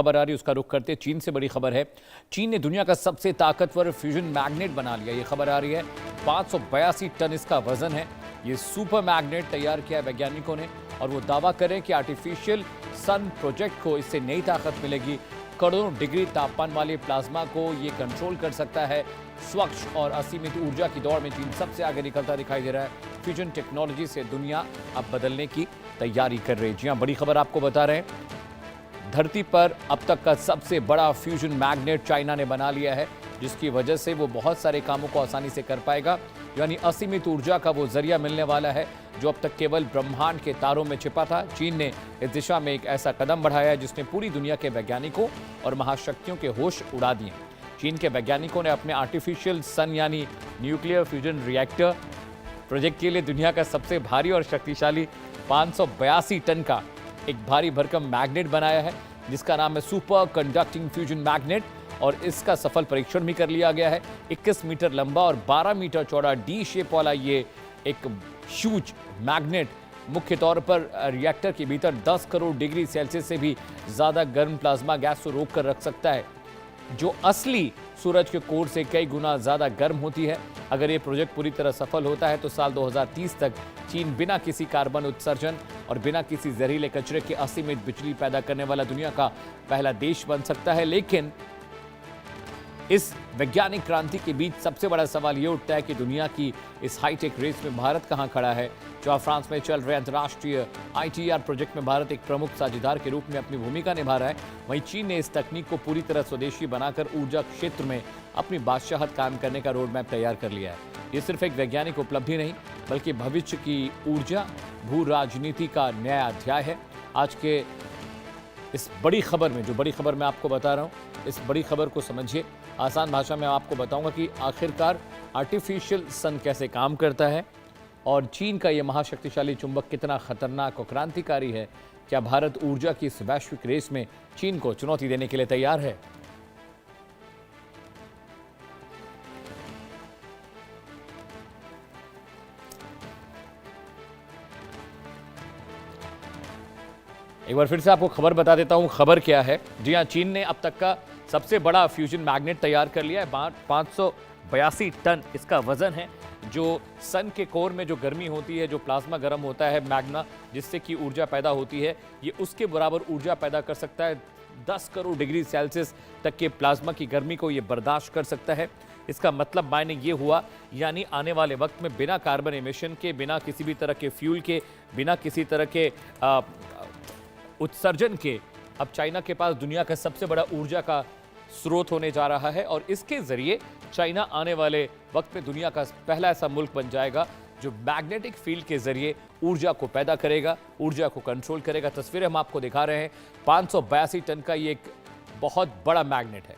खबर आ रही है उसका रुख करते चीन से बड़ी खबर है। चीन ने दुनिया का सबसे ताकतवर फ्यूजन मैग्नेट बना लिया। ये खबर आ रही है 582 टन इसका वजन है। ये सुपर मैग्नेट तैयार किया है वैज्ञानिकों ने और वो दावा करें कि आर्टिफिशियल सन प्रोजेक्ट को इससे नई ताकत मिलेगी। करोड़ों डिग्री तापमान वाले प्लाज्मा को ये कंट्रोल कर सकता है। स्वच्छ और असीमित ऊर्जा की दौड़ में चीन सबसे आगे निकलता दिखाई दे रहा है। फ्यूजन टेक्नोलॉजी से दुनिया अब बदलने की तैयारी कर रही है। जी हाँ, बड़ी खबर आपको बता रहे हैं। धरती पर अब तक का सबसे बड़ा फ्यूजन मैग्नेट चाइना ने बना लिया है, जिसकी वजह से वो बहुत सारे कामों को आसानी से कर पाएगा। यानी असीमित ऊर्जा का वो जरिया मिलने वाला है जो अब तक केवल ब्रह्मांड के तारों में छिपा था। चीन ने इस दिशा में एक ऐसा कदम बढ़ाया है जिसने पूरी दुनिया के वैज्ञानिकों और महाशक्तियों के होश उड़ा दिए। चीन के वैज्ञानिकों ने अपने आर्टिफिशियल सन यानी न्यूक्लियर फ्यूजन रिएक्टर प्रोजेक्ट के लिए दुनिया का सबसे भारी और शक्तिशाली 582 टन का एक भारी भरकम मैग्नेट बनाया है, जिसका नाम है सुपर कंडक्टिंग फ्यूजन मैग्नेट। और इसका सफल परीक्षण भी कर लिया गया है। 21 मीटर लंबा और 12 मीटर चौड़ा डी शेप वाला ये एक ह्यूज मैग्नेट मुख्य तौर पर रिएक्टर के भीतर 10 करोड़ डिग्री सेल्सियस से भी ज़्यादा गर्म प्लाज्मा गैस को रोक कर रख सकता है, जो असली सूरज के कोर से कई गुना ज़्यादा गर्म होती है। अगर ये प्रोजेक्ट पूरी तरह सफल होता है तो साल 2030 तक चीन बिना किसी कार्बन उत्सर्जन और बिना किसी जहरीले कचरे के असीमित बिजली पैदा करने वाला दुनिया का पहला देश बन सकता है। लेकिन इस वैज्ञानिक क्रांति के बीच सबसे बड़ा सवाल ये उठता है कि दुनिया की इस हाईटेक रेस में भारत कहां खड़ा है। जहां फ्रांस में चल रहे अंतर्राष्ट्रीय ITER प्रोजेक्ट में भारत एक प्रमुख साझेदार के रूप में अपनी भूमिका निभा रहा है, वहीं चीन ने इस तकनीक को पूरी तरह स्वदेशी बनाकर ऊर्जा क्षेत्र में अपनी बादशाहत कायम करने का रोड मैप तैयार कर लिया है। ये सिर्फ एक वैज्ञानिक उपलब्धि नहीं, बल्कि भविष्य की ऊर्जा भू राजनीति का नया अध्याय है। आज के इस बड़ी खबर में, जो बड़ी खबर मैं आपको बता रहा हूँ, इस बड़ी खबर को समझिए। आसान भाषा में आपको बताऊंगा कि आखिरकार आर्टिफिशियल सन कैसे काम करता है और चीन का यह महाशक्तिशाली चुंबक कितना खतरनाक और क्रांतिकारी है। क्या भारत ऊर्जा की इस वैश्विक रेस में चीन को चुनौती देने के लिए तैयार है? एक बार फिर से आपको खबर बता देता हूं। खबर क्या है? जी हां, चीन ने अब तक का सबसे बड़ा फ्यूजन मैग्नेट तैयार कर लिया है। 582 टन इसका वजन है, जो सन के कोर में जो गर्मी होती है, जो प्लाज्मा गर्म होता है मैग्ना, जिससे कि ऊर्जा पैदा होती है, ये उसके बराबर ऊर्जा पैदा कर सकता है। 10 करोड़ डिग्री सेल्सियस तक के प्लाज्मा की गर्मी को ये बर्दाश्त कर सकता है। इसका मतलब मायने ये हुआ, यानी आने वाले वक्त में बिना कार्बन एमिशन के, बिना किसी भी तरह के फ्यूल के, बिना किसी तरह के उत्सर्जन के, अब चाइना के पास दुनिया का सबसे बड़ा ऊर्जा का स्रोत होने जा रहा है। और इसके जरिए चाइना आने वाले वक्त में दुनिया का पहला ऐसा मुल्क बन जाएगा जो मैग्नेटिक फील्ड के जरिए ऊर्जा को पैदा करेगा, ऊर्जा को कंट्रोल करेगा। तस्वीरें हम आपको दिखा रहे हैं। 582 टन का ये एक बहुत बड़ा मैग्नेट है।